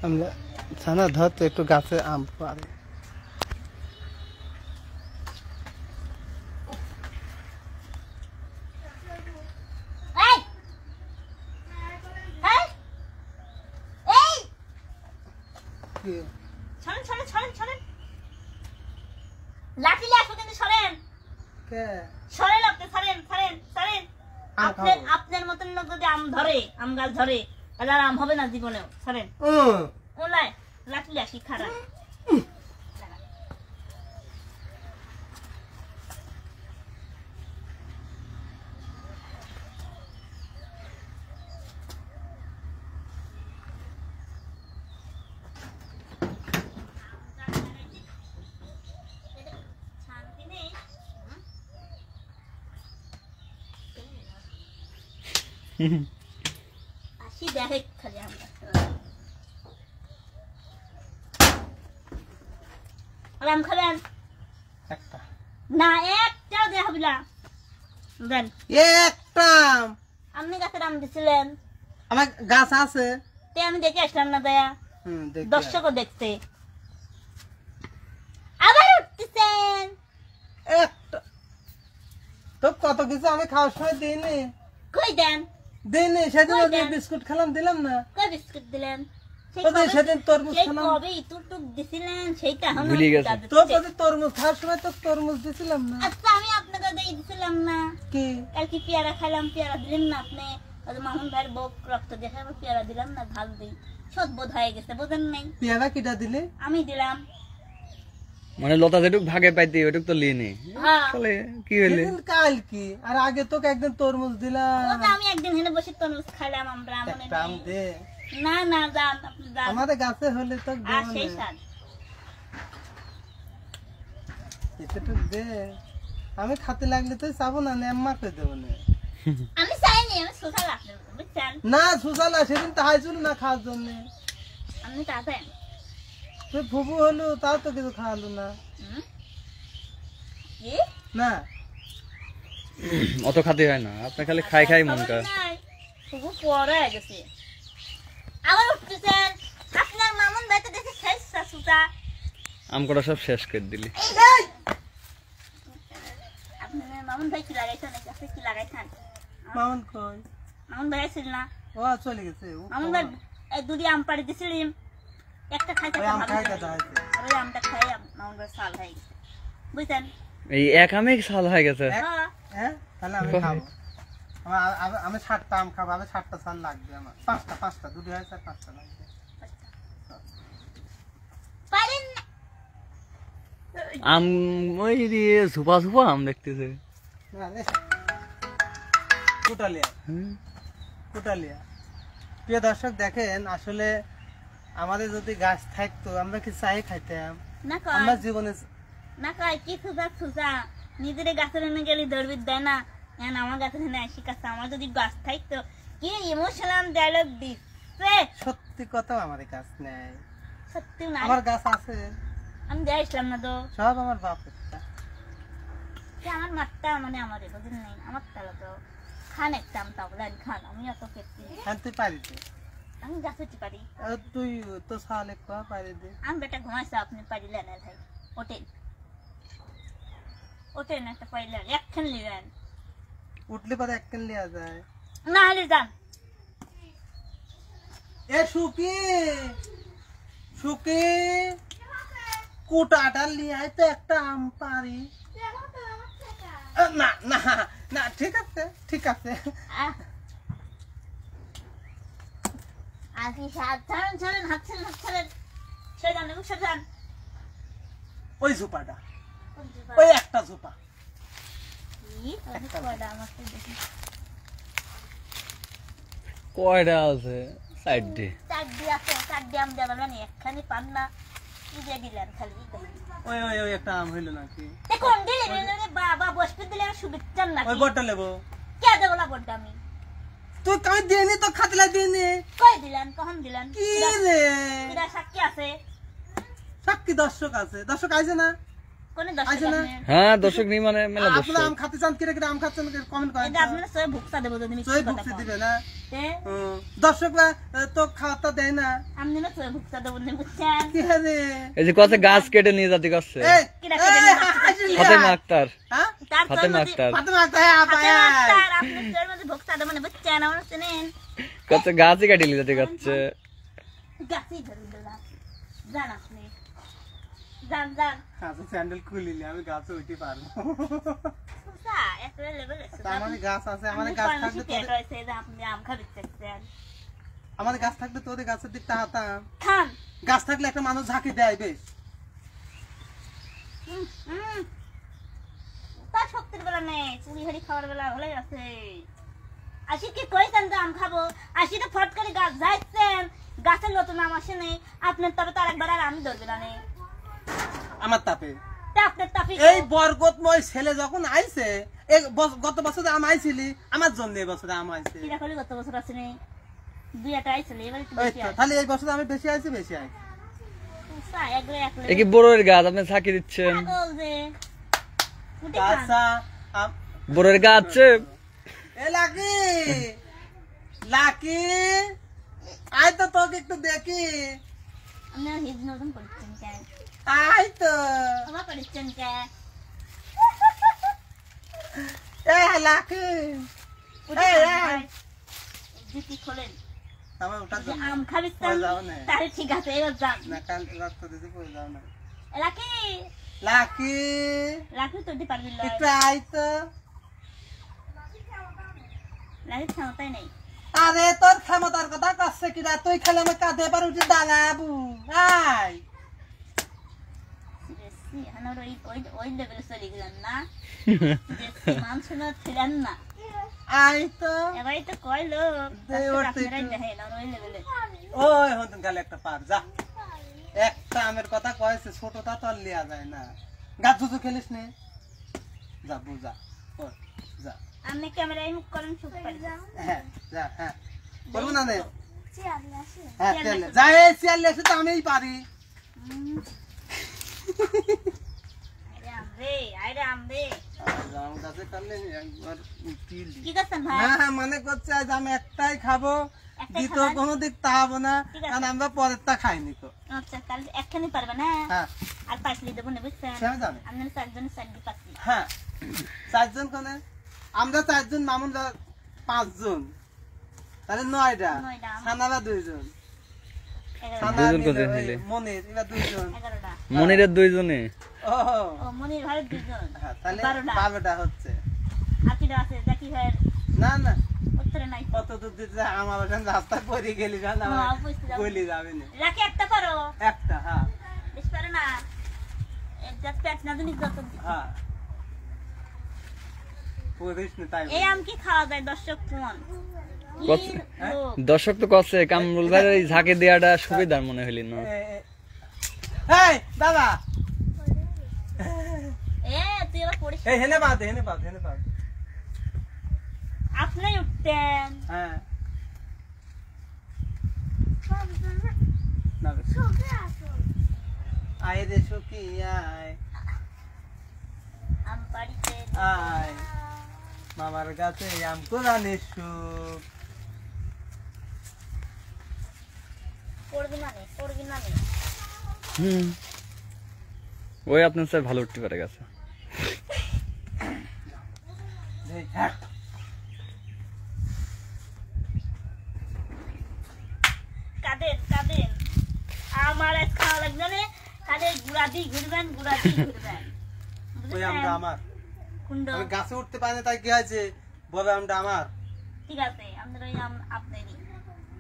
আমরা ছানা ধরতে একটু গাছে আম পারে। আপনার মতন লোক যদি আম ধরে, আম গাছ ধরে, তাহলে আর আম হবে না জীবনেও। সরেন ওলাই লাঠি আসি খারাপ। আসি দেখে খালি আমরা আম খাবেন একটা না, একটাও দেখা বিলা দেন। একটা আপনি গাছের আম দিছিলেন, আমার গাছ আছে, তে আমি দেখে আসলাম না দয়া। দর্শকও দেখতে আবার উঠতেছেন। একটা তো কত কিছু আমি খাওয়ার সময় দিইনি। কই দেন? দিইনি, সেদিন বিস্কুট খেলাম, দিলাম না। কই বিস্কুট দিলেন? সেদিন তরমুজ খেলাম। কবে ইতুটুক দিছিলেন সেইটা এখন ভুলে গেছি। তো কবে তরমুজ খাওয়ার সময় তো তরমুজ দিছিলাম না। আচ্ছা আমি আপনাকে দিছিলাম না কি? কালকে পেয়ারা খাইলাম, পেয়ারা দিলেন না আপনি। মামুন ভাইয়ের বউ রক্ত দেখে আমি পেয়ারা দিলাম না, ঝাল দিই। সব বোধ হয়ে গেছে, বোঝেন নাই? পেয়ারা কিটা দিলে? আমি দিলাম। মানে লতা যেটুক ভাগে পাইতে ওটুক তো লিনি। চলে কি হইলে? কাল কি? আর আগে তো একদিন তরমুজ দিলাম। ওটা আমি একদিন হেনে বসে তরমুজ খাইলাম আমরা, মনে নেই? আম দে। না না যান আপনি যান। আমাদের গাছে হলে তো আর সেই স্বাদ। এতটুক দে। আমি খাতে লাগলে তো চাবো না, নেম্মা করে দেবো না। আমি চাইনি, আমি সুসাল আপনি বুঝছেন না? সুসালা সেদিন তাহাইছিল না খাওয়ার জন্য। আপনি তাতেন তুই ফুবু হলো তাও তো কিছু খাওয়ালো না। না অত খাতে হয় না, আপনি খালি খাই খাই মনটা। ফুবু পরে গেছে আবার উঠতেছেন। আপনার মামুন ভাই তো দেখে শেষ সুতা আম কটা সব শেষ করে দিলি। আপনার মামুন ভাই কি লাগাইছেন? এই গাছে কি লাগাইছেন? মামুন কই? মামুন ভাই ছিল না? ও চলে গেছে। মামুন ভাই এই দুটি আম পাড়ি দিছিলাম, একটা খাইতে আম খাইতে দাইছে। আর ওই আমটা খাই মামুন ভাই সাল হয়ে গেছে, বুঝছেন? এই এক আমে সাল হয়ে গেছে। হ্যাঁ তাহলে আমি খাবো। আমি 7টা আম খাবো, আমি 7টা সাল লাগবে আমার। 5টা দুটো হয়েছে, 5টা লাগবে। পারেন না আম ওই দিয়ে সুপা সুপা আম দেখতেছে। কুটালিয়া। প্রিয় দর্শক দেখেন, আসলে আমাদের যদি গাছ থাকতো আমরা কি চাই খাইতাম? আমরা জীবনে না কয় কি সুজা নিজের গাছের এনে গেলে দৌড়বিদ দেয় না। আমার গাছের এনে আসি কাছে, আমার যদি গাছ থাকতো কি ইমোশনাল ডায়লগ দিচ্ছে। সত্যি কথা, আমাদের গাছ নেই। সত্যি না, আমার গাছ আছে, আমি দিয়ে আসলাম না তো। সব আমার বাপের। আমার মাঠটা মানে আমার বুঝেন নাই, আমার তালা তো খান একটা আম তাবলেন খান, আমি অত খেতে তুই পারি দে। আমি গাছ হতে পারি। তুই তো সালে পারি দে। আমি বেটা ঘুমাইছে, আপনি পারিলেন না ভাই। ওঠেন ওঠেন, একটা পাইলেন একখান নিলেন। উঠলে পরে একখান লিয়া যায় না হলে যান। এ সুকি সুকি কুটাটা লিয়ে তো একটা আম পারি। না না না, ঠিক আছে ঠিক আছে। ওই ঝোপাটা, ওই একটা ঝোপা। কয়টা আছে? 4টে। 4টে আছে, 4টে আম দেওয়া মানে একখানি পান না। কি দিয়ে দিলেন খালি? ওই ওই ওই একটা আম হইল নাকি? কোন দিলেন রে বাবা? বসতে দিলে শুভেচ্ছা না। ওই বড়টা লেবো। কে দেবো না বড়টা? আমি তুই কাই দেনি তো খাতলা দেনি। কই দিলেন? কখন দিলেন? কি রে? এরা সাক্ষী আছে। সাক্ষী দর্শক আছে, দর্শক আইছে না? কোনে দর্শক আছে না? আপনার? হ্যাঁ দর্শক নেই মানে মেলা আপনারা দর্শক আম খাতে চান কিরে কিরে আম খাচ্ছেন কমেন্ট করেন এটা আপনারা সবাই ভুক্তা দেবো যদি মিথ্যে সই কথা ভুক্তি কন। দিবে না তে দর্শকরা তো খাওয়াটা দেয় না আপনি না সবাই ভুক্তা দেবো না বুঝছেন? কি রে এই যে কত গাছ কেটে নিয়ে যাতে করছে এই কিরা কেটে নিয়ে যাচ্ছে? ফাতেমা আক্তার হ্যাঁ তার তোর ফাতেমা মধ্যে- আক্তার ফাতেমা আক্তার, হ্যাঁ, আপা, ফাতেমা হ্যাঁ। আক্তার, আপনি তোর মধ্যে ভুক্তা দেবো না বুঝছেন? আমার চেনেন? কত গাছই কেটে নিয়ে যাতে করছে গাছেই ধরে দিলাম। যান আপনি। যান, যান। আচ্ছা, স্যান্ডেল খুলিনি আমি গাছে উঠতে পারবো সুসা, একেবারে level এসে তা আমার গাছ আছে আমার আপনি গাছ কয় মাসে থাকলে পেট তোদের হয়েছে যে আপনি আম খাবে চাচ্ছেন। আমার গাছ থাকলে তোদের গাছের দিক তাকাতাম খান। গাছ থাকলে একটা মানুষ ঝাঁকি দেয় বেশ হুম, হুম। তার শক্তির বেলা নেই, চুরি হাড়ি খাওয়ার বেলা হলে আছে। আশি কি কইছেন যে আম খাবো, আশি তো ফট করে গাছ যাইছেন, গাছের নতুন আম আসে নেই, আপনার তবে তার একবার আর আমি ধরবে না নেই। আমার তাপে তা আপনার তাপি এই বরগতময় ছেলে যখন আইছে গত বছরে আম আইছিলি আমার জন্য এই বছরে আম আইছে কিরা করলে গত বছর আছে নেই, দুই একটা আইছিল, এবার একটু ওই বেশি তো, আছে। তাহলে এই বছরে আমি বেশি আইছি সুসা, একবারে এক এ কি বড়ের গাছ আপনি ছাকি দিচ্ছেন পাগল যে। উঠে খান। গাছা বড়ের গাছ আছে এ লাকি লাকি আয় তো তোকে একটু দেখি আপনি হিজ নতুন করছেন কেন? আয় তো আমার করছেন কেন? এ লাকি উঠে এই, খান, এই। ভাই। জুতি খোলেন। আমার ওটা যে আম খাবি পড়ে যাও না। তাহলে ঠিক আছে, এবার যান। না কাল রক্ত দিতে পড়ে যাও না লাকি, লাকি লাকি তো দিতে পারবি না। একটু আয় তো লাকি ক্ষমতাই নেই। আরে তোর ক্ষমতার কথা কাছে কিনা তুই খেলে আমি কাঁধে এবার উঠে দাঁড়াবো আয় বেশি, এখন ওর ওই লেভেলে চলে গেলেন না, বেশি মান শোনা ছিলেন না। আয় তো এবারই তো কয় লোক, দে তারপর ওর তো আপনারাই একটু- দেখেন আর ওই লেভেলে। ওই হতেন কালে একটা পার যা একটা আমের কথা কয়েছে ছোটটা তো আর লিয়া যায় না গাছ জুজু খেলিস নে যা বুঝা ওর, যা আপনি ক্যামেরায় মুখ করেন চুপ করে। হ্যাঁ যা হ্যাঁ করবো না নে চেয়ার নিয়ে আসেন। হ্যাঁ চেয়ার চল নিয়ে যা এই চেয়ার লেসে তো আমিই পারি হুম। আরে আমরে, আরে আমরে। আমার কাছে কালে একবার উঠিল কি করছেন ভাই? না মনে করছে আজ আমি একটাই খাবো একটাই দ্বিতীয় খাবেন? কোনো দিক তাহাবো না ঠিক আছে। কারণ আমরা পরেরটা খাইনি তো আচ্ছা, তাহলে একখানি পারবেন, হ্যাঁ? হ্যাঁ আর পাঁচলি দেবো না, বুঝছেন? সে আমি জানি আপনার চারজনের চারটি পাঁচলি। হ্যাঁ চারজন কোনে আমরা চারজন মামুনরা পাঁচজন তাহলে নয়টা নয়টা। সানারা দুইজন 11টা। সানা দুইজন মিলে কোথায় ওই ছিলে? মনির এবার দুইজন 11টা। মনিরের দুইজনে ও ও, মনির ভাইয়ের দুজন। হ্যাঁ তাহলে 12টা। 12টা হচ্ছে আকিরা আছে, জাকি ভাইয়ের না না উত্তরে নাই। কত দূর দিতে আমার ওখানে রাস্তা পরে গেলি জান আমার হ্যাঁ, বুঝতে যাবো। গলি যাবে না রাখি একটা করো, একটা হ্যাঁ বেশ পারে না। জাস্ট পেট না দিনি যত। হ্যাঁ পরিস না তাই এই আম কি খাওয়া যায় দর্শক কোন? কি কত- লোক। দর্শক তো করছে কামরুল ভাইয়ের এই ঝাঁকে দেওয়াটা সুবিধার মনে হইলি না এই দাদা এ, তুই এবার পড়িস। এই হেনে বাদ হেনে বাদ আপনি উঠতেন। হ্যাঁ না রে। আয় রে সখী আয় আম বাড়িতে আয় মামার গাছে আম কোরআনের সুখ পড়বি না নে, পড়বি না নে। হুম ওই আপনার স্যার ভালো উঠতে পারে গেছে এই হ্যাঁ কাঁদেন, কাঁদেন। আমার আজ খাওয়া লাগবে না নে, কাদের গুড়া দিয়ে ঘুরবেন, গুড়া দিয়ে ঘুরবেন। ওই আমটা আমার কুন্ড। আমি গাছে উঠতে পারি না তাই কি আছে বলে আমটা আমার ঠিক আছে, আমাদের ওই আম আপনারই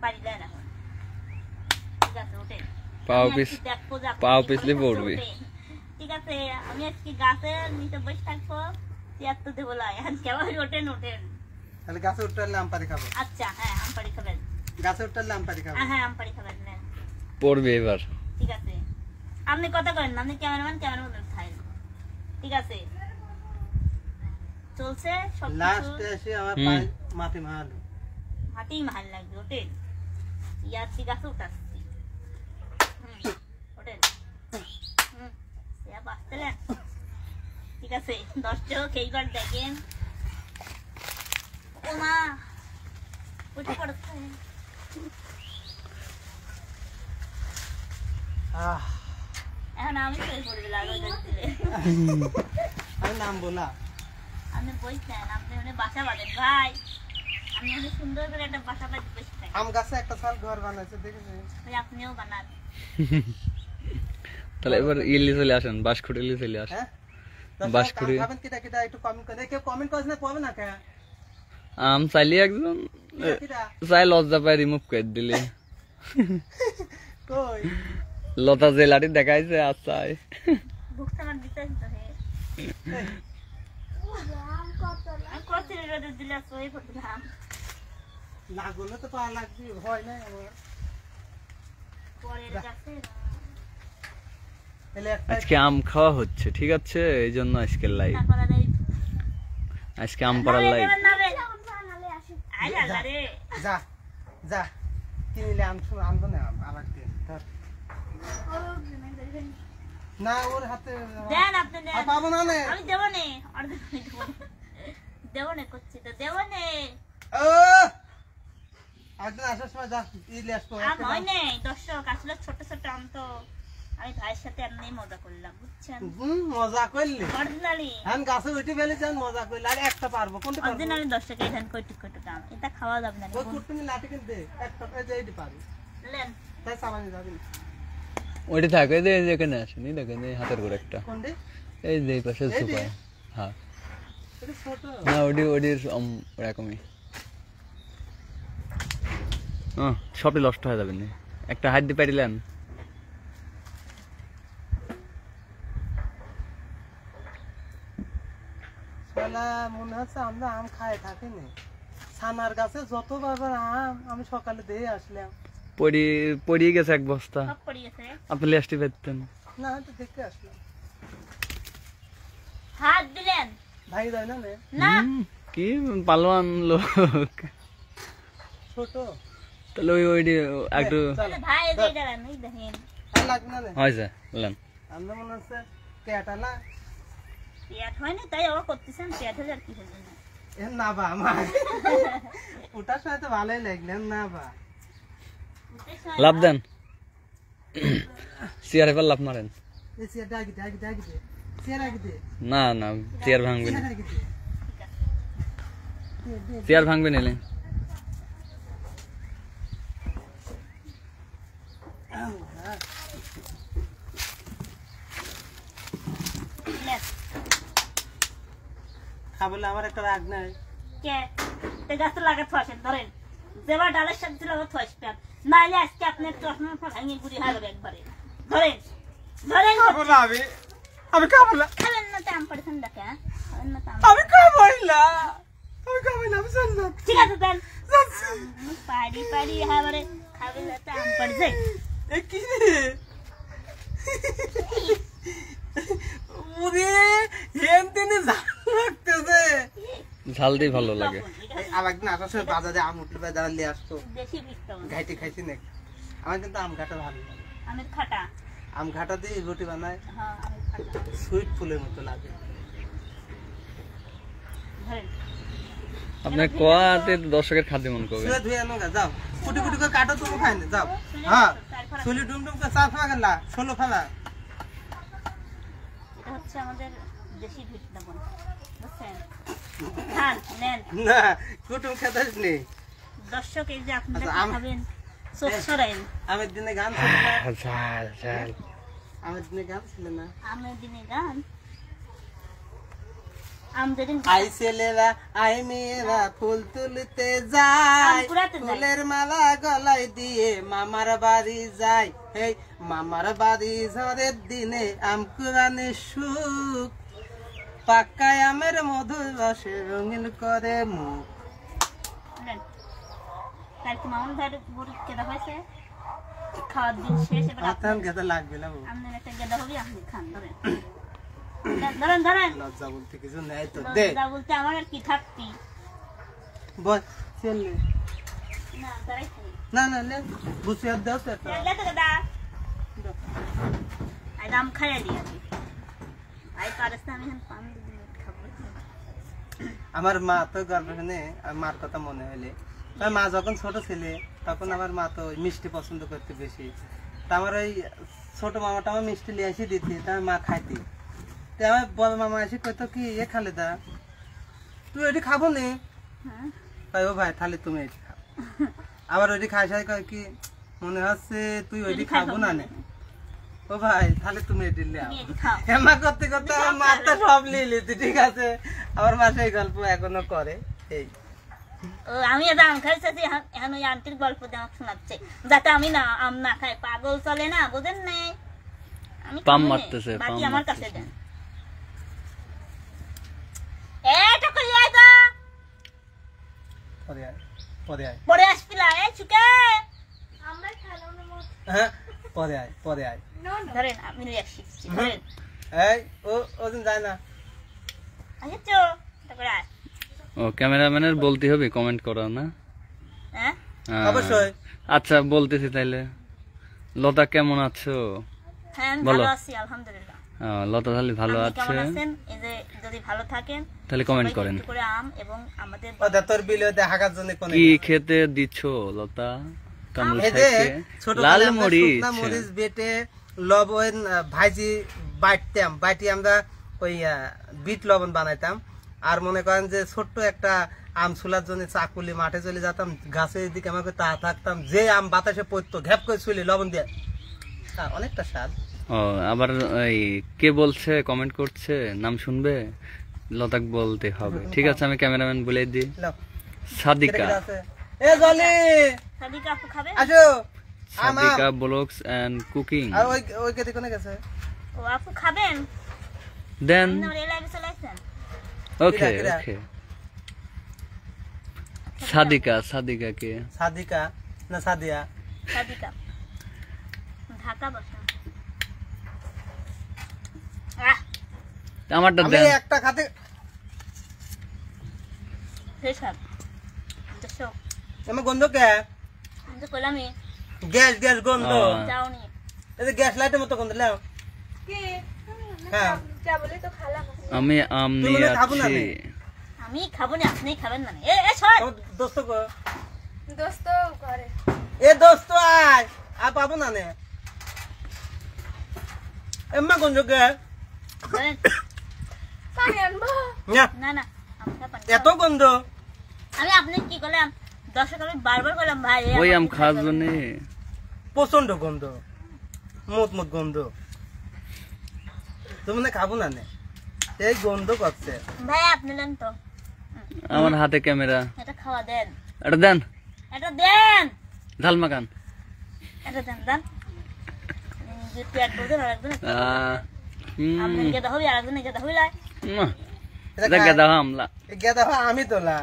বাড়ি যায় না। ঠিক আছে, ওঠেন। পাও আমি পিছ আজকে দেখবো যে আপনি পাও কি পিছলে করে পড়বে। ওঠেন। ঠিক আছে, আমি আজকে গাছের নিচে বসে থাকবো, চেয়ার তো দেবো না। এখন কেমন ওঠেন, ওঠেন। তাহলে গাছে উঠতে পারলে আম পারি খাবো আচ্ছা, হ্যাঁ, আম পাড়ি খাবেন। গাছে উঠতে পারলে আম পারি খাবো হ্যাঁ, আম পাড়ি খাবেন, নেন। পড়বে এবার ঠিক আছে, আপনি কথা করেন না, আপনি ক্যামেরাম্যান খাইন। ঠিক আছে, চলছে সব লাস্টে এসে আমার হুম। পায়ে মাটি মারলো হাতেই মাহাল লাগবে, ওঠেন। ইয়ার দিকে আছে, উঠাচ্ছি। ওঠেন। সে বাঁচতেলেন, ঠিক আছে দর্শক এইবার দেখেন ও মা উঠে পড়ছে এখন আমি শুয়ে পড়বে লাগো দেখতে আমি নাম বলা আপনি বলছেন আপনি মানে বাসা বাঁধেন ভাই আমি অনেক সুন্দর করে একটা বাসা বাঁধতে বসে আম গাছে একটা সাল ঘর বানাইছে দেখেছি আপনিও বানান তাহলে এবার ইলি চলে আসেন বাঁশখুঁটি ইলি চলে আসেন হ্যাঁ বাঁশখুঁটি খাবেন কিটা কিটা একটু কমেন্ট করে কেউ কমেন্ট করছ না পাবে না কে আম চাইলে একজন কিটা চাই লজ্জা পায় রিমুভ করে দিলে কই লতা যে লাঠি দেখাইছে আর চাই ভুকটা আমার দিতে তো হে আমি করতে রোদে দিলে সই করলাম লাগলে তো পা লাগবে ভয় নাই আমার পরে যাচ্ছে এলে একটা আজকে আম খাওয়া হচ্ছে ঠিক আছে এই জন্য আজকে লাইভ তারপরে দেই আজকে আম পাড়ার লাইভ আই আল্লাহ রে যা যা কিনলে আম শুন আনবো না আবার দিয়ে ধর না ওর হাতে দেন আপনি দেন আর পাবো না নে আমি দেব নে অর্ধেক দেব নে করছি তো দেব নে ও একদিন আসার সময় যা ইলে আসবো আম হয় নাই দর্শক আসলে ছোট ছোট আম তো আমি ভাইয়ের সাথে এমনি মজা করলাম বুঝছেন মজা করলি অরিজিনালি এখন গাছে উঠে ফেলে যান মজা করলি আর একটা পারবো কোনটা পারবো অরিজিনালি দর্শক এই ধান কইটুক কইটুক আম এটা খাওয়া যাবে না ওই কুটুমি লাঠি কিনতে একটা এই যে এইটি পারবো লেন তাই সামান্য যাবি ওইটি থাকে যে এখানে আসেনি দেখেন এই হাতের করে একটা কোনটি এই যে এই পাশে সুপায় হ্যাঁ এটা ছোট না ওডির এরকমই সবই নষ্ট হয়ে যাবে না একটা হাত দিয়ে পারিলেন শালা মনে হচ্ছে আমরা আম খায় থাকিনি ছানার গাছে যত বারবার আম আমি সকালে দিয়ে আসলাম পড়িয়ে গেছে এক বস্তা সব পড়ে গেছে আপনি লেস্টি পেতেন না তো দেখতে আসলাম হাত দিলেন ভাই দেয় না নে না কি পালোয়ান লোক ছোট তাহলে ওইটি একটু তাহলে ভাই এই যে দেন এই দেখেন আর লাগবে না নে হয়েছে বললেন আমরা মনে হচ্ছে কেটা না পেট হয় না তাই আবার করতেছেন পেট হলে আর কি হবে না এ না বা আমার ওটার সাথে তো ভালোই লাগলেন না বা লাভ দেন চেয়ার এবার লাভ মারেন এই চেয়ার ডাকি ডাকি ডাকি দে চেয়ার ডাকি দে না না চেয়ার ভাঙবে না চেয়ার ডাকি দে চেয়ার ভাঙবে নিলে লেন খাবলে আমার একটা রাগ নাই কে তে গাছটা লাগাতে আসেন ধরেন যেবার ডালের সাথে লাগাতে আসবেন নাইলে আজকে আপনার চশমা ভাঙিয়ে গুড়ি হয়ে যাবে একবারে ধরেন ধরেন খাবো না আমি খাবো না খাবেন না তো আম পড়েছেন দেখে হ্যাঁ খাবেন না তো আম আমি খাবোই না আমি খাবোই না আমি জানি না ঠিক আছে দেন পারি পারি হ্যাঁ বারে খাবেন না তো আম পড়ছে এ কি রে ওরে হেন দিনে ঝাল লাগতেছে ঝাল দিয়ে ভালো লাগে আরেকদিন আসার সময় বাজারে আম উঠলে বাজারে নিয়ে আসতো দেশি বিস্ত ঘাইতে খাইছি না আমার কিন্তু আম ঘাটা ভালো লাগে আমের খাটা আম ঘাটা দিয়ে রুটি বানায় হ্যাঁ আমের খাটা সুইট ফুলের মতো লাগে ধরেন আপনার কোয়াতে দর্শকের খাদ্য মন করবে শুয়ে ধুয়ে আনো গা যাও কুটি কুটি করে কাটো তুমি খাই না যাও হ্যাঁ চুলি ডুম ডুম করে চা ফেলা গেলা ষোলো ফেলা এটা হচ্ছে আমাদের দেশি ভিট লবণ বুঝছেন খান নেন না কুটুম খেতে নেই দর্শক এই যে আপনারা আচ্ছা, খাবেন চোখ সরাইন আমের দিনে গান ছিল না ঝাল ঝাল আমের দিনে গান ছিল না আমের দিনে গান আম যেদিন আই ছেলেরা আই মেয়েরা ফুল তুলতে যায় আম কুড়াতে যায়। ফুলের মালা গলায় দিয়ে মামার বাড়ি যায় এই মামার বাড়ি ঝড়ের দিনে আম কুড়ানে সুখ পাকায় আমের মধুর রসে রঙিন করে মুখ নেন কালকে মামুন ভাইয়ের গরু কেনা হয়েছে খাওয়ার দিন শেষ এবার মাথান খেতে লাগবে না বউ। আপনার একটা গেদা হবে আপনি খান ধরেন ধরেন ধরেন লজ্জা বলতে কিছু নেই তো দে লজ্জা বলতে আমার আর কি থাকতি বল চলে না দাঁড়াই খাই না না লে বুঝি আর দাও তো একটা লেতে গেদা আই দাম খাইয়া দিই আজকে আই পারছ না আমি এখন 5 মিনিট খাবো। আমার মা তো গল্প শুনে মার কথা মনে হলে, তার মা যখন ছোট ছিলে তখন আমার মা তো মিষ্টি পছন্দ করতে বেশি। তা আমার ওই ছোট মামাটা আমার মিষ্টি নিয়ে এসে দিতে, তার মা খাইতে। তা আমার বড় মামা এসে কইতো কি, এ খালেদা তুই ওইটি খাবো নে? হ্যাঁ তাই ও ভাই তাহলে তুমি এটি খাও। আবার ওইটি খাই সাই কয় কি, মনে হচ্ছে তুই ওইটি খাবো না নে। ও ভাই তাহলে তুমি এটি লে তুমি এটি খাও। এমা করতে করতে আমার মাথা সব নিয়ে লিতে, ঠিক আছে। আমার মা সেই গল্প এখনো করে। এই ও আমি এটা আম খাইছি, এখন ওই আন্টির গল্প দিয়ে আমাকে শোনাচ্ছে, যাতে আমি না আম না খাই। পাগল চলে না, বুঝেন নাই? আমি পাম খাবো নে, মারতেছে, বাকি পাম আমার কাছে মারতেছে। দেন। এটা কই আই তো পরে আয়, পরে আয়, পরে আসপিলা এই চুকে হ্যাঁ পরে আয়, পরে আয়। ধরেন আমি নিয়ে আসছি, ধরেন এই ও ওদিন যায় না। আসছো তারপরে আয়। ও ক্যামেরাম্যানের বলতে হবে কমেন্ট করা না? হ্যাঁ অবশ্যই। আচ্ছা বলতেছি তাইলে। লতা কেমন আছো? হ্যাঁ আমি বলো। ভালো আছি আলহামদুলিল্লাহ। লতা তাহলে ভালো আপনি আছে, কেমন আছেন? এই যে যদি ভালো থাকেন তাহলে কমেন্ট সবাইকে করেন। একটু করে আম এবং আমাদের ওদের তোর বিলে দেখার জন্য কোন কি খেতে দিচ্ছ লতা? কামরুল এই যে সাহেবকে ছোট লাল লাল মরিচ। মরিচ বেটে লবণ ভাজি বাটতাম, বাটি আমরা ওই বিট লবণ বানাইতাম। আর মনে করেন যে ছোট্ট একটা আম ছুলার জন্য চাকুলি মাঠে চলে যেতাম, গাছের দিকে আমাকে তা থাকতাম, যে আম বাতাসে পড়তো ঘ্যাপ করে ছুলি লবণ দিয়ে, অনেকটা স্বাদ। ও আবার এই কে বলছে, কমেন্ট করছে, নাম শুনবে? লতাক বলতে হবে, ঠিক আছে আমি ক্যামেরাম্যান বলে দিই। লাও, সাদিকা, কেটে আছে। এ জলি সাদিকা আপু খাবে? আসো। Sadika vlogs and cooking. আর ওই ওই কেটে কোনে গেছে? ও আপু খাবেন? দেন আপনি আমার এই লাইভে চলে আসছেন? ওকে কিরা? ওকে। সাদিকা, সাদিকা কে? সাদিকা না সাদিয়া? সাদিকা ঢাকা বসা। আমারটা আমি দেন। একটা খাতে ফেসাব দর্শক এমন গন্ধ কে? আমি তো কইলামই গ্যাস গ্যাস গন্ধ। যাওনি। এই যে গ্যাস লাইটের মতো গন্ধ। লাও হ্যাঁ, আমি আম তুমি নিয়ে মনে খাবো না আছি। নে? আমি খাবো না, আপনি খাবেন না। এ সর আমার দোস্ত কো, এ দোস্ত আয়, আর পাবো না নে। এম্মা গন্ধ কে? ধরেন। না, না না আমরা পানি এত গন্ধ। আমি আপনি কি করলাম দর্শক, আমি বারবার বললাম ভাই ওই আম খাওয়ার জন্য প্রচন্ড গন্ধ, মুত মুত গন্ধ। তুমি না খাবো না নে, এই গন্ধ করছে। ভাই আপনি নেন তো, আমার হাতে ক্যামেরা, এটা খাওয়া দেন, এটা দেন। এটা দেন, ঝাল মাখান। এটা দেন দেন। যে পেট বোঝেন আরেকজন আপনি হুম, গেদা হবি, আরেকজন গেদা হবি লাই। এটা গেদা হামলা। গেদা আমি তোলা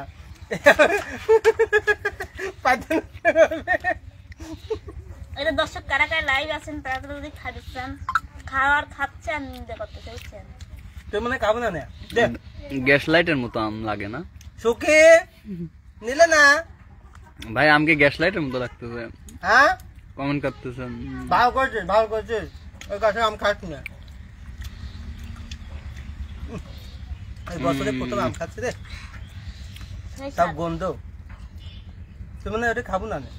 এটা দর্শক কারা কারা লাইভ আছেন তারা তো যদি খাচ্ছেন, খাওয়ার খাচ্ছেন, নিন্দা করতে চাইছেন। তুই মনে খাবো না নে? দে গ্যাস লাইটের মতো আম লাগে না সুখী নিলে না? ভাই? আমকে গ্যাস লাইটের মতো লাগতেছে, হ্যাঁ কমেন্ট করতেছেন। ভালো করছিস, ভালো করছিস। ওই গাছে আম খাস না। এই বছরে প্রথম আম খাচ্ছি রে, সেই সব স্বাদ। গন্ধ। তুই মনে ওটা খাবো না নে?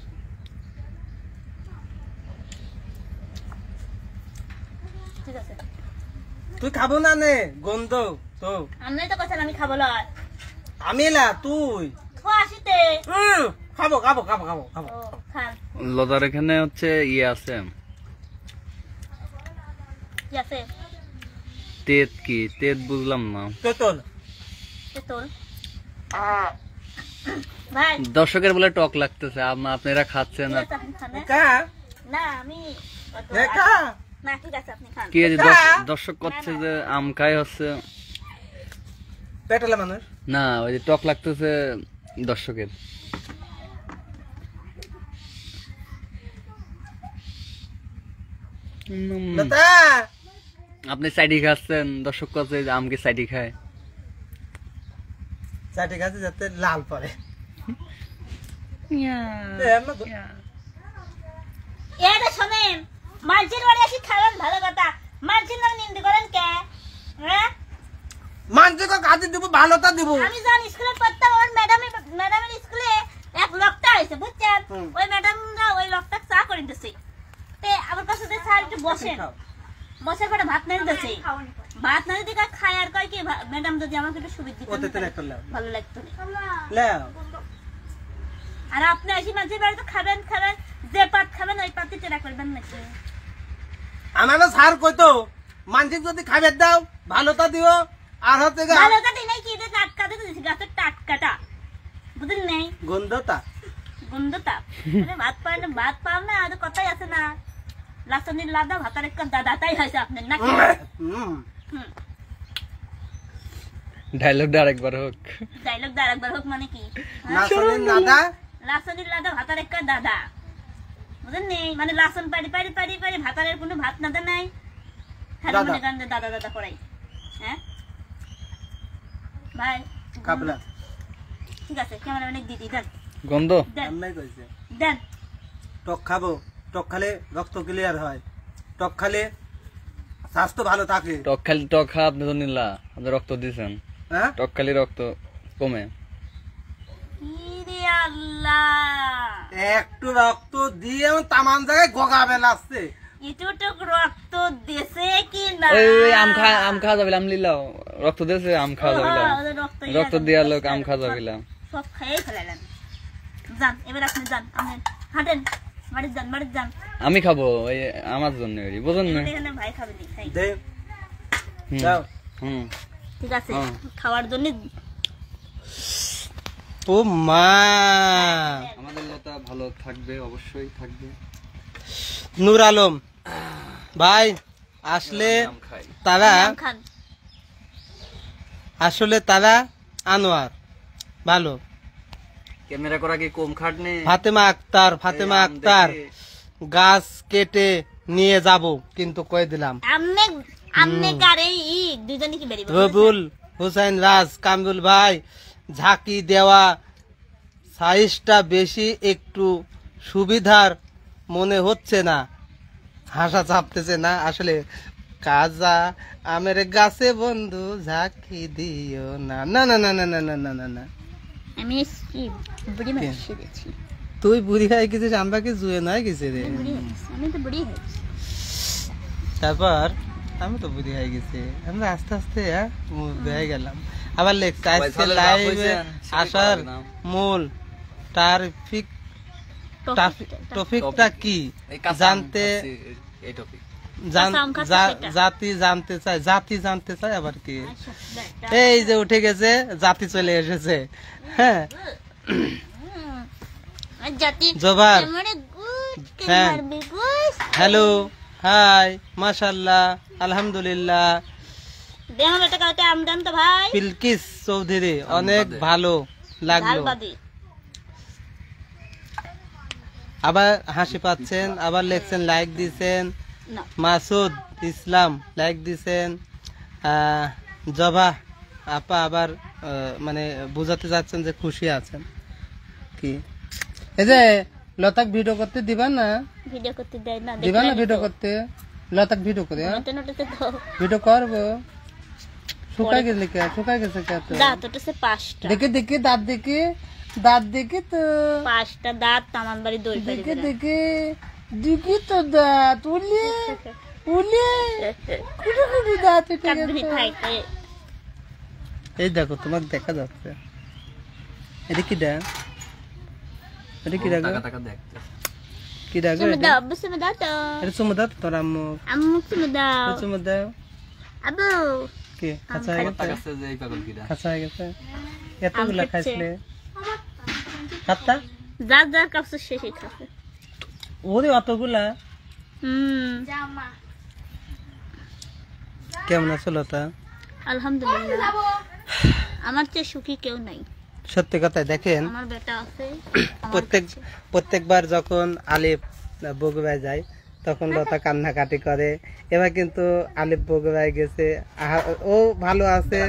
ঠিক আছে, তুই খাবো না নে, গন্ধ তো। আপনি তো কথা আমি খাবো লয়। আমি না তুই। খো আসিতে খাবো খাবো খাবো খাবো খাবো। ও খান লতার এখানে হচ্ছে ইয়ে আছে, কি আছে? তেত কি তেত বুঝলাম না। তোল তেঁতুল। ভাই দর্শকের বলে টক লাগতেছে, আপনারা খাচ্ছেন ঠিক না। আছে, আপনি খান। হ্যাঁ? কা না আমি অত- কা না ঠিক আছে আপনি খান। কি এই যে দর্শক করছে যে আম খাই হচ্ছে পেটালা মানুষ। না, ওই যে টক লাগতেছে দর্শকের। লতা আপনি সাইডি খাচ্ছেন, দর্শক করছে যে আমকে সাইডি খায়। চাটি গাছে যাতে লাল পড়ে। এটা শোনেন, মাঝির বাড়ি আসি খাবেন ভালো কথা, মাঝির নাম নিন্দে করেন কে? হ্যাঁ মানুষকে কাজে দিব ভালোটা দিব আমি যখন স্কুলে পড়তাম আমার ম্যাডামের স্কুলে এক লোকটা হয়েছে বুঝছেন ওই ম্যাডামরা ওই লোকটা চা করে দিচ্ছে তে আমার কাছে যে স্যার একটু বসেন বসে পরে ভাত নাড়ি দিচ্ছে ভাত নাড়ি দিয়ে খায় আর কয় কি ম্যাডাম যদি আমাকে একটু সুবিধা দিতেন ভালো লাগতো না আর আপনি আসি মাঝে বাড়িতে খাবেন যে পাত খাবেন ওই পাতি টেরা করবেন নাকি আমার স্যার কইতো মানুষ যদি খাবে দাও ভালোটা দিও আর হচ্ছে ভালোটা দিই নাই কি এটা টাটকা দিতেছি গাছের টাটকাটা বুঝলেন নাই গন্ধটা ভাত পাও না আর কথাই আছে না লাসনির লাদা ভাতার একটা দাদা তাই হয়েছে আপনার নাকি ডায়লগটা আরেকবার হোক মানে কি লাসনির লাদা ভাতার একটা দাদা বুঝলেন নেই মানে লাসন পাড়ি ভাতারের কোনো ভাত নাদা নাই মনে করেন দাদা করাই হ্যাঁ ভাই কাবলা ঠিক আছে ক্যামেরা অনেক দিদি দেন গন্ধ দেন টক খাবো টক খালে রক্ত ক্লিয়ার হয় টক খালে স্বাস্থ্য ভালো থাকে টক খা আপনি তো নিলা আপনি রক্ত দিয়েছেন হ্যাঁ টক খালি রক্ত কমে আল্লাহ একটু রক্ত দিয়ে তামান জায়গায় গোগাবে লাগছে এটুটুক রক্ত দেশে কি না ওই আম খাওয়া যাবে আম লিলাও রক্ত দিয়েছে আম খাওয়া যাবে রক্ত দেওয়ার লোক আম খাওয়া যাবে সব খাইয়ে ফেলালেন যান এবার আপনি যান আপনি হাঁটেন বাড়ি যান আমি খাবো ওই আমার জন্য বুঝুন না এখানে ভাই খাবে নি খাই দে যাও ঠিক আছে খাওয়ার জন্য ও মা আমাদের লতা ভালো থাকবে অবশ্যই থাকবে নূর আলম ভাই আসলে তারা আনোয়ার ভালো ক্যামেরা করা কি কম খাট নেই ফাতেমা আক্তার গাছ কেটে নিয়ে যাব কিন্তু কয়ে দিলাম রবুল হুসাইন রাজ কামরুল ভাই ঝাঁকি দেওয়া সাইজটা বেশি একটু সুবিধার মনে হচ্ছে না হাসা চাপতেছে না আসলে কাজা আমের গাছে বন্ধু ঝাঁকি দিও না না না না না না না না না না আমি বুড়ি মানুষ হয়েছি তুই বুড়ি হয়ে গেছিস আমরা কি জুয়ে নয় গেছি রে আমি তো বুড়ি হয়েছি তারপর আমি তো বুড়ি হয়ে গেছি আমরা আস্তে আস্তে হয়ে গেলাম আবার লেখছে আজকে লাইভে আসার মূল টপিকটা কি জানতে জাতি জানতে চাই আবার কি এই যে উঠে গেছে জাতি চলে এসেছে হ্যাঁ জোবার হ্যাঁ হ্যালো হাই মাশাআল্লাহ আলহামদুলিল্লাহ পিলকিস চৌধুরী অনেক ভালো লাগলো আবার হাসি পাচ্ছেন আবার লেখছেন লাইক দিছেন মাসুদ ইসলাম লাইক দিছেন জবা আপা আবার মানে বুঝাতে যাচ্ছেন যে খুশি আছেন কি এই যে লতাক ভিডিও করতে দিবা না ভিডিও করতে দেয় না দিবা না ভিডিও করতে লতাক ভিডিও করে ভিডিও করবো শুকাই গেছে পাঁচটা দেখি দাঁত দেখি তো পাঁচটা দাঁত আমার বাড়ি দই দেখি তো দাঁত দাঁত এই দেখো তোমাকে দেখা যাচ্ছে এটা কি ডাক কি ডাক কি ডাক তোর আম্মু চুমু দাও কি খাঁচা হয়ে গেছে এতগুলা খাইছিলে ওরে অতগুলা কেমন আছো লতা আলহামদুলিল্লাহ আমার চেয়ে সুখী কেউ নাই সত্যি কথা দেখেন আমার বেটা আছে প্রত্যেকবার যখন আলিফ বগুড়ায় যায় তখন লতা কান্নাকাটি করে এবার কিন্তু আলিফ বগুড়ায় গেছে ও ভালো আছে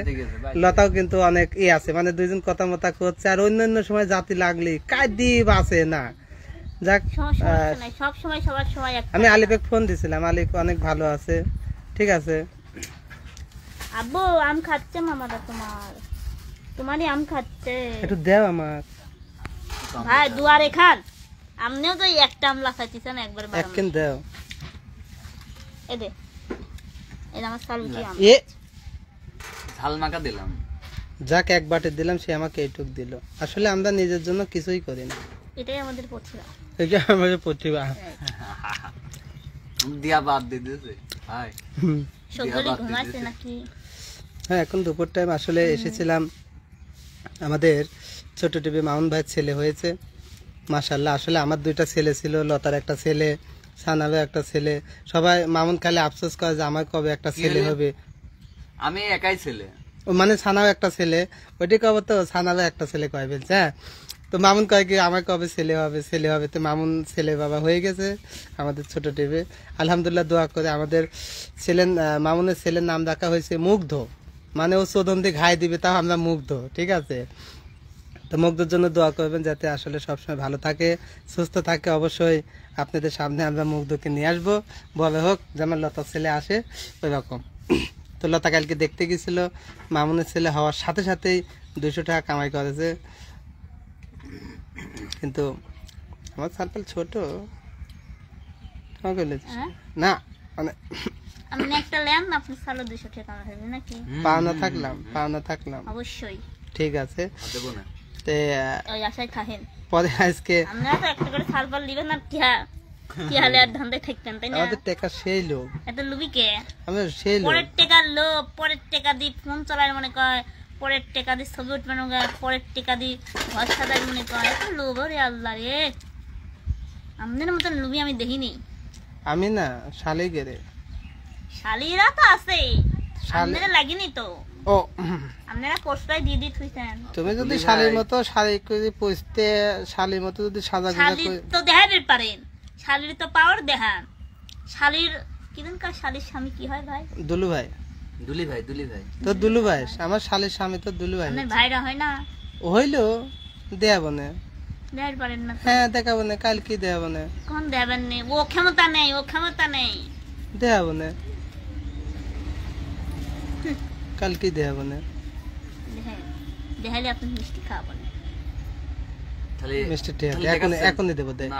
লতাও কিন্তু অনেক আছে মানে দুইজন কথা মতা করছে আর অন্যান্য সময় জাতি লাগলে কাইদিব আছে না যাক আমি আলিফে ফোন দিছিলাম আলিফ অনেক ভালো আছে ঠিক আছে আব্বু আম খাচ্ছে মামারা, তোমারই আম খাচ্ছে। একটু দেও আমার। ভাই দুয়ারে খান, আমনেও তো একটা আম লাফাইতেছেন একবার। এক কেন দেও। এই দে, এই আমার সালুকি আম। এ ঝাল মাখা দিলাম। যাক এক বাটে দিলাম, সে আমাকে এইটুক দিল। আসলে আমরা নিজের জন্য কিছুই করি না, এটাই আমাদের প্রতিভা। এটা আমাদের প্রতিভা। দিয়া বাদ দিয়ে দিয়েছে ভাই। সবগুলি ঘুমাইছে নাকি? হ্যাঁ, এখন দুপুর টাইম আসলে এসেছিলাম। আমাদের ছোট টিভি মামুন ভাইয়ের ছেলে হয়েছে, মাশাআল্লাহ। আসলে আমার দুইটা ছেলে ছিল, লতার একটা ছেলে, সানাবে একটা ছেলে। সবাই মামুন খালি আফসোস করে যে আমার কবে একটা ছেলে হবে। আমি একাই ছেলে, ও মানে সানাও একটা ছেলে, ওইটি কবে তো সানাবে একটা ছেলে কয় বলছে। হ্যাঁ, তো মামুন কয় কি আমার কবে ছেলে হবে, ছেলে হবে। তো মামুন ছেলে বাবা হয়ে গেছে আমাদের ছোট টিভি। আলহামদুলিল্লাহ, দোয়া করে আমাদের ছেলের মামুনের ছেলের নাম রাখা হয়েছে মুগ্ধ। মানে ও চোদন দিয়ে ঘাই দিবে, তাও আমরা মুগ্ধ, ঠিক আছে। তো মুগ্ধর জন্য দোয়া করবেন যাতে আসলে সবসময় ভালো থাকে, সুস্থ থাকে। অবশ্যই আপনাদের সামনে আমরা মুগ্ধকে নিয়ে আসবো, বলে হোক যেমন লতার ছেলে আসে ওই রকম। তো লতা কালকে দেখতে গেছিল, মামুনের ছেলে হওয়ার সাথে সাথেই 200 টাকা কামাই করেছে। কিন্তু আমার সার্কেল ছোট, হ্যাঁ? না মানে আপনি একটা লেন, আপনি সালো 200 টাকা হবে নাকি? পাওনা থাকলাম অবশ্যই ঠিক আছে। দেবো না। তে ওই আশায় খাহেন। পরে আজকে আপনারা তো একটা করে সালপাল দিবেন না, টিহালে আর ধান্দে থাকতেন, তাই না? আমাদের টাকা সেই লোক, এত লুবি কে? আমরা সেই লোক। পরের টাকার লোভ, পরের টাকা দিয়ে ফোন চালায় মনে কয়, পরের টাকা দিয়ে ছবি উঠবানো গায়, পরের টাকা দিয়ে ঘর সাজায় মনে কয়। এত লোভ রে আল্লাহ রে, আমাদের মতন লুবি আমি দেখিনি। আমি না শালি গেরে, শালিরা তো আছে, আপনারা লাগেনি তো। ও আপনারা পোস্টায় দিয়ে দিয়ে থুইছেন। তুমি যদি শালির মতো শালি করে পুষতে, শালির মতো যদি সাজা গুজা শালির করে, তো দেখাবেন পারেন, শালির তো পাওয়ার দেখান। শালির কিদিনকার শালির স্বামী কি হয় ভাই? দুলু ভাই। দুলি ভাই তো দুলু ভাই আমার শালির স্বামী তো দুলু ভাই। আপনার ভাইরা হয় না? হইলো দেয়াবো না। দেখাতে পারেন না তো। হ্যাঁ দেখাবো না, কাল কি দেয়াবো না, কোন দেবেন নেই, ও ক্ষমতা নেই, ও ক্ষমতা নেই। দেয়াবো না, কাল কি দেয়াবো না। দেখাইলে আপনি মিষ্টি খাওয়াবেন। মিষ্টি ঠিক আছে, এখনই দেবো। দেখ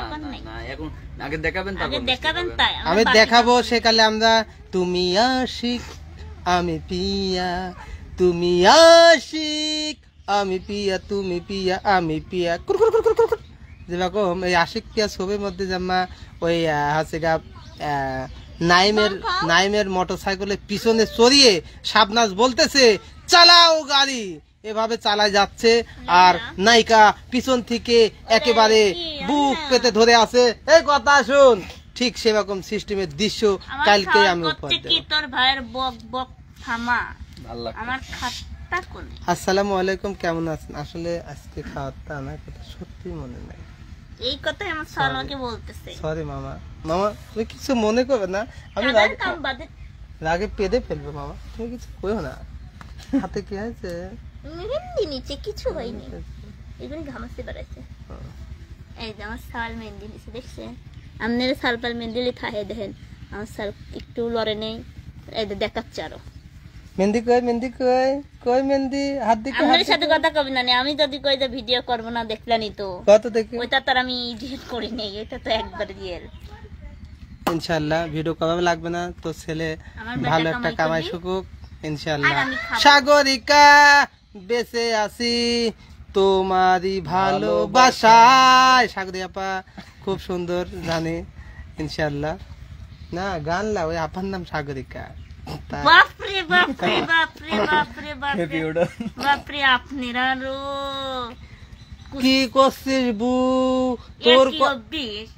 এখন আগে দেখাবেন, আগে দেখাবেন তাই আমি দেখাবো সেকালে আমরা। তুমি আশিক আমি পিয়া, তুমি আশিক আমি পিয়া, তুমি পিয়া আমি পিয়া, যেরকম এই আশিক পিয়া ছবির মধ্যে জামা ওই হচ্ছে গা নাইমের মোটর সাইকেলের পিছনে চড়িয়ে শাবনাজ বলতেছে চালাও গাড়ি, এভাবে চালায় যাচ্ছে। আর নায়িকা পিছন থেকে একেবারে বুক পেতে ধরে আছে, এই কথা শুন। ঠিক সেরকম সিস্টেমের দৃশ্য কালকে আমি উপহার দেব। তোর ভাইয়ের বক বক থামা, আল্লাহ। আমার খাটটা কোনে? আসসালামু আলাইকুম, কেমন আছেন? আসলে আজকে খাওয়াটা আমার কথা সত্যি মনে নাই। এই কথাই আমার সালমাকে বলতেছে। সরি মামা, মামা তুমি কিছু মনে করবে না, আমি কাদার কাম বাদে রাগে পেদে ফেলবো। মামা তুমি কিছু কইও না, হাতে কি হয়েছে? মেহেন্দি নিচে কিছু হয়নি, এগুলি ঘামাতে বেড়াইছে। এই যে আমার সাল মেহেন্দি নিচে দেখছেন? আপনার সালপাল মেহেন্দি লিখা দেখেন, আমার সাল একটু লড়ে নেই। এই যে দেখাচ্ছে আরো মেহেন্দি কই, মেহেন্দি কই, কই মেহেন্দি? হাত দিকে আপনার সাথে কথা কবি না, আমি যদি কই যে ভিডিও করবো না, দেখলেনি তো কত দেখি। ওইটা তো আমি ডিলিট করি নেই, এটা তো একবার রিয়েল। ইনশাআল্লাহ ভিডিও কবে লাগবে না তো, ছেলে আমার বেটা ভালো একটা কামাই কামাই করবি। শুকুক ইনশাআল্লাহ। আর আমি খাবো। সাগরিকা বেঁচে আছি তোমারই ভালোবাসায়। সাগরি আপা খুব সুন্দর জানি ইনশাআল্লাহ। না গান লা, ওই আপার নাম সাগরিকা। বাপরে বাপরে বাপরে বাপরে বাপরে বাপরে, আপনারা আরো কি করছিস বু?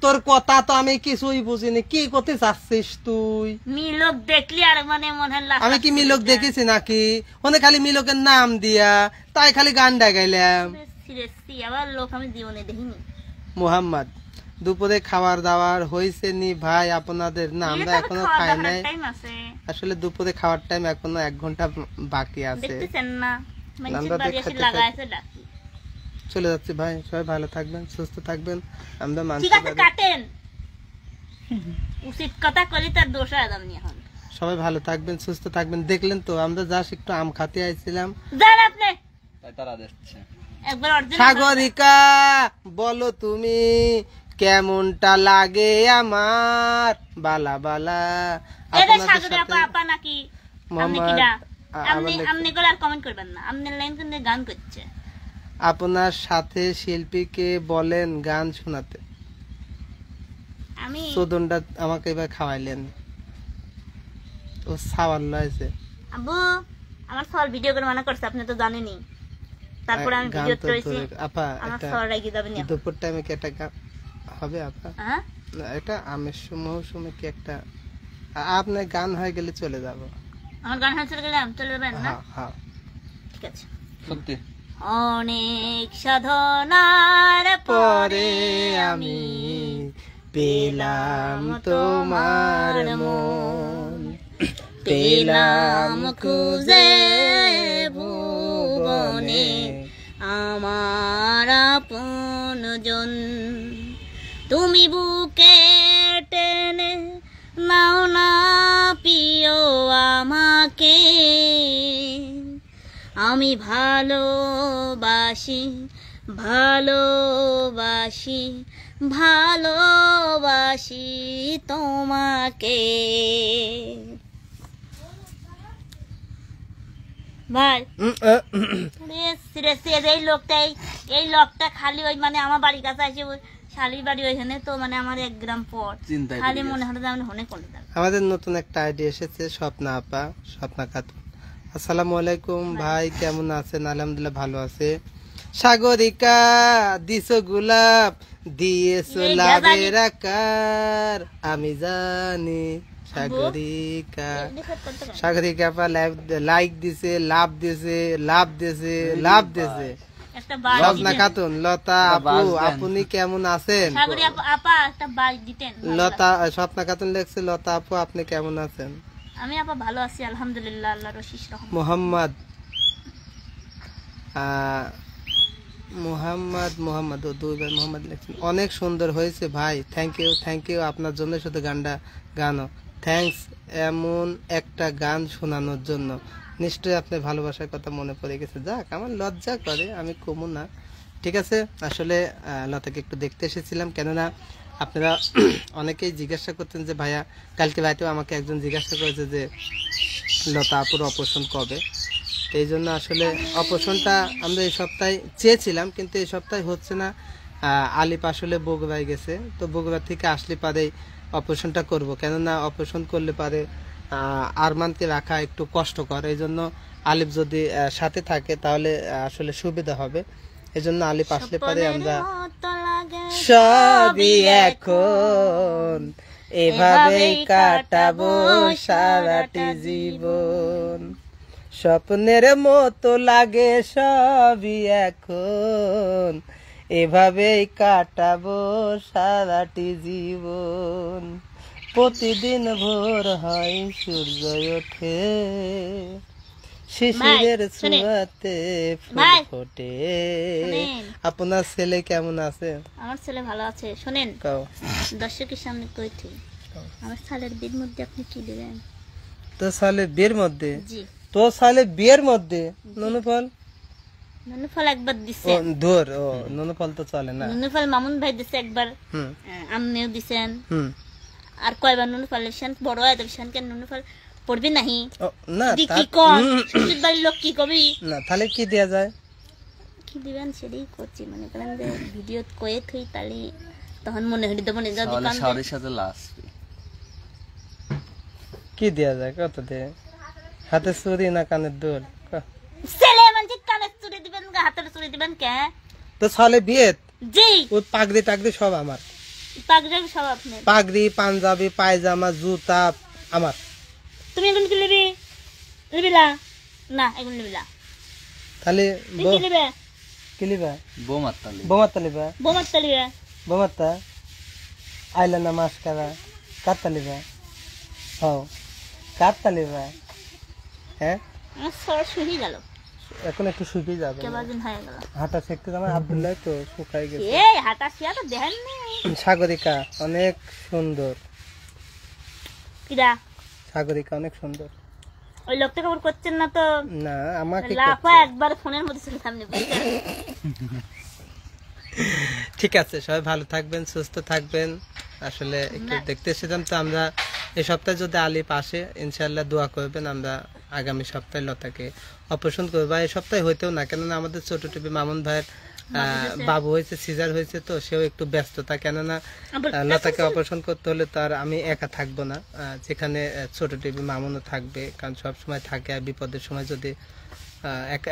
তোর কথা তো আমি কিছুই বুঝিনি, কি করতে চাচ্ছিস তুই? মিলক দেখলি আর মানে মনে হয় আমি কি মিলক দেখেছি নাকি? ওনে খালি মিলকের নাম দিয়া তাই খালি গান গাইলাম। আবার লোক আমি জীবনে দেখিনি। মোহাম্মদ দুপুরে খাবার দাবার হয়েছে নি ভাই আপনাদের? না আমরা এখনো খাই নাই। আসলে দুপুরে খাওয়ার টাইম এখনো 1 ঘন্টা বাকি আছে। চলে যাচ্ছি ভাই, সবাই ভালো থাকবেন, সুস্থ থাকবেন। আমরা ঠিক আছে কাটেন, উচিত কথা করি তার দোষ আদাম নিয়ে এখন। সবাই ভালো থাকবেন, সুস্থ থাকবেন। দেখলেন তো আমরা জাস্ট একটু আম খাতে আইছিলাম। যান আপনি তাই তারা দিচ্ছে। একবার অরিজিনাল সাগরিকা বলো তুমি কেমনটা লাগে আমার, বালা বালা। এটা আপনাদের সাগরে সাথে আপা আপা নাকি আপনি মোহাম্মদ কিডা আবার আপনি লিখুন। আপনি করে আর কমেন্ট করবেন না, আপনি লাইন করে গান করছে। আপনার সাথে শিল্পীকে বলেন গান শোনাতে। আমি চোদনটা আমাকে এবার খাওয়াইলেন, ও সাওয়াল লয়েছে। আব্বু আমার সর ভিডিও করে মানা করছে, আপনি তো জানেনই। তারপরে আমি গান ভিডিও তো করেছি, দূরে- আপা আমার এটা সর রেগে যাবে না। দুপুর টাইমে কি একটা গান হবে আপা? হ্যাঁ না, এটা আমের মৌসুমে কি একটা আপনার গান হয়ে গেলে চলে যাব। আমার গান হাতে গেলাম চলে যাবেন না? হ্যাঁ হ্যাঁ ঠিক আছে। সত্যি অনেক সাধনার পরে আমি পেলাম তোমার মন, পেলাম খুঁজে ভুবনে আমার আপনজন। তুমি বুকে টেনে নাও না প্রিয় আমাকে, আমি ভালোবাসি ভালোবাসি ভালোবাসি তোমাকে। ভাই সিরিয়াসলি এই লোকটা খালি ওই মানে আমার বাড়ির কাছে আসে, ওই শালির বাড়ি ওইখানে তো মানে আমার 1 গ্রাম পর চিন্তায় খালি পড়ে মনে হয় যে আমি হনে করে দেব। আমাদের নতুন একটা আইডিয়া এসেছে, স্বপ্না আপা, স্বপ্না খাতুন। আসসালামু আলাইকুম ভাই, কেমন আছেন? আলহামদুলিল্লাহ ভালো আছে। সাগরিকা দিছো গোলাপ দিয়েছো এই লাভের আকার, আমি জানি। সাগরিকা সাগরিকা আপা লাইক দিছে, লাভ দিছে, লাভ দিছে, লাভ দিছে। একটা বাস স্বপ্না খাতুন, লতা আপু বাস দেন। আপনি কেমন আছেন? সাগরি আপা একটা বাস দিতেন। লতা স্বপ্না খাতুন লেখছে, লতা আপু আপনি কেমন আছেন? আমি আপা ভালো আছি আলহামদুলিল্লাহ, আল্লাহর অশেষ রহমত। মোহাম্মদ মোহাম্মদ ও দুইবার মোহাম্মদ লিখছেন, অনেক সুন্দর হয়েছে ভাই, থ্যাংক ইউ আপনার জন্য শুধু গানও থ্যাঙ্কস এমন একটা গান শোনানোর জন্য। নিশ্চয়ই আপনার ভালোবাসার কথা মনে পড়ে গেছে। যাক, আমার লজ্জা করে, আমি কমু না। ঠিক আছে, আসলে লতাকে একটু দেখতে এসেছিলাম, কেননা আপনারা অনেকেই জিজ্ঞাসা করতেন যে ভাইয়া, কালকে রাতেও আমাকে একজন জিজ্ঞাসা করেছে যে লতা আপুর অপারেশন কবে। এই জন্য আসলে অপারেশনটা আমরা এই সপ্তাহে চেয়েছিলাম, কিন্তু এই সপ্তাহে হচ্ছে না। আলিপ আসলে বগুড়ায় গেছে, তো বগুড়া থেকে আসলে পারেই অপারেশনটা করব, কেননা অপারেশন করলে পারে আরমানকে রাখা একটু কষ্টকর। এই জন্য আলিপ যদি সাথে থাকে তাহলে আসলে সুবিধা হবে। এই জন্য আলিপ আসলে পারে আমরা সবই এখন এভাবেই কাটাবো সারাটি জীবন, স্বপ্নের মতো লাগে সবই এখন এভাবেই কাটাবো সারাটি জীবন। প্রতিদিন ভোর হয় সূর্য ওঠে, শিশিরের ছোঁয়াতে ফুল ফোটে। আপনার ছেলে কেমন আছে? আমার ছেলে ভালো আছে। শুনেন, কও। দর্শকের সামনে কইছি, আমার ছেলের বিয়ের মধ্যে আপনি কি দিবেন? তো ছেলে বিয়ের মধ্যে? জি, তো ছেলে বিয়ের মধ্যে নুনুফল? নুনুফল একবার ও দিছে। ধর, ও নুনুফল তো চলে না। নুনুফল মামুন ভাই দিছে একবার, হুম আমনেও দিছেন। হুম। আর কয়বার নুনুফলের শান বড় হয় তোর শান কেন নুনুফল পড়বি নাহি? ও, না দি তা- কি কর শ্বশুর বাড়ির লোক কি কবি? না, তাহলে কি দেয়া যায়? কি দিবেন সেটাই করছি, মনে করেন যে ভিডিও কয়ে থই, তাহলে তখন মনে হইল তো মনে যদি কাম শাওরের সাথে লাস্ট কি দেয়া যায়? কত দে? হাতে চুরি না কানের দুল? ছেলে মানে কানে চুরি দিবেন, হাতের চুরি দিবেন কে? তো ছেলে বিয়ে জি, ও পাগড়ি টাগড়ি সব আমার, পাগড়ি সব আপনি। পাগড়ি পাঞ্জাবি পায়জামা জুতা আমার। তুমি এখন কি নেবে? নেবিলা না, এখন নেবিলা। তাহলে তুই কি নেবে? কি লিবা? বোমাত্তালি বোমাত্তা লিবা? বোমাত্তা লিবে? বোমাত্তা আইলা না মাস্কারা কাটতা লিবা? হও কাটতা লিবা? হ্যাঁ, আমার সর শুনি গেল, এখন একটু শুকিয়ে যাবে, কেবাদিন হয়ে গেল। হাঁটা শিখতে আমার আব্দুল্লাহ তো শুকাই গেছে। এই হাঁটা শিয়া তো দেখেন নি? সাগরিকা অনেক সুন্দর। কিরা সাগরিকা অনেক সুন্দর। ওই লোকটা কেমন করছেন না তো? না আমাকে লাফা একবার ফোনের মধ্যে ছিল সামনে বুঝছেন? ঠিক আছে, সবাই ভালো থাকবেন, সুস্থ থাকবেন। আসলে একটু দেখতে এসেছিলাম তো আমরা। এই সপ্তাহে যদি আলিপ আসে ইনশাল্লাহ দোয়া করবেন, আমরা আগামী সপ্তাহে লতাকে অপারেশন করবো। এই সপ্তাহে হইতেও না, কেননা আমাদের ছোট টিভি মামুন ভাইয়ের বাবু হয়েছে, সিজার হয়েছে, তো সেও একটু ব্যস্ততা, কেননা লতাকে অপারেশন করতে হলে তো আর আমি একা থাকবো না, যেখানে ছোট টিভি মামুনও থাকবে, কারণ সব সময় থাকে। আর বিপদের সময় যদি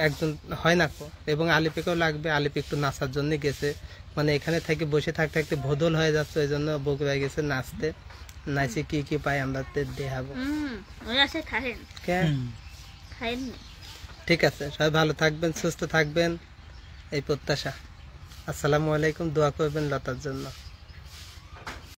একজন হয় না, এবং আলিপিকেও লাগবে। আলিপ একটু নাচার জন্য গেছে, মানে এখানে থেকে বসে থাকতে থাকতে বদল হয়ে যাচ্ছে, ওই জন্য বগুড়া গেছে নাচতে। নাচে কি কি পাই আমরা দেখাবো। ঠিক আছে, সবাই ভালো থাকবেন, সুস্থ থাকবেন, এই প্রত্যাশা। আসসালামু আলাইকুম, দোয়া করবেন লতার জন্য।